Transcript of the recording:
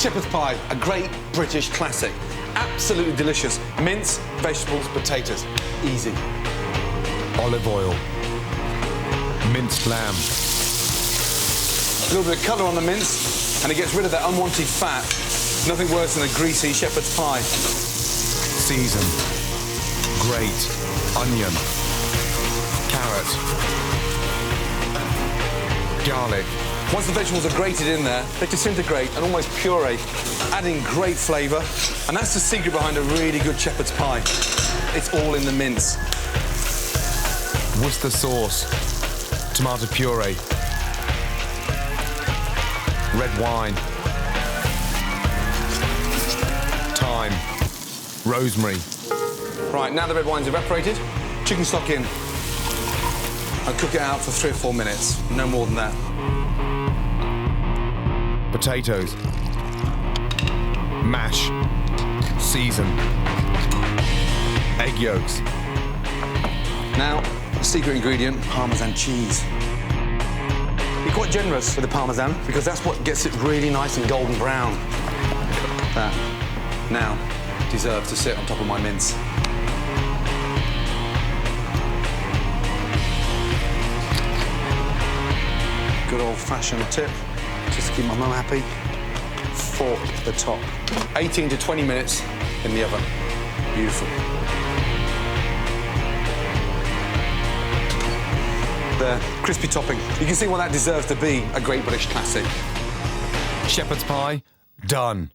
Shepherd's pie, a great British classic. Absolutely delicious. Mince, vegetables, potatoes. Easy. Olive oil. Minced lamb. A little bit of colour on the mince, and it gets rid of that unwanted fat. Nothing worse than a greasy shepherd's pie. Season. Grate. Onion. Carrot. Garlic. Once the vegetables are grated in there, they disintegrate and almost puree, adding great flavour. And that's the secret behind a really good shepherd's pie. It's all in the mince. Worcester sauce. Tomato puree. Red wine. Thyme. Rosemary. Right, now the red wine's evaporated, chicken stock in. And cook it out for 3 or 4 minutes, no more than that. Potatoes. Mash. Season. Egg yolks. Now, the secret ingredient, Parmesan cheese. Be quite generous with the Parmesan, because that's what gets it really nice and golden brown. That now deserves to sit on top of my mince. Good old-fashioned tip, just to keep my mum happy, for the top. 18 to 20 minutes in the oven. Beautiful. The crispy topping. You can see why that deserves to be a great British classic. Shepherd's pie, done.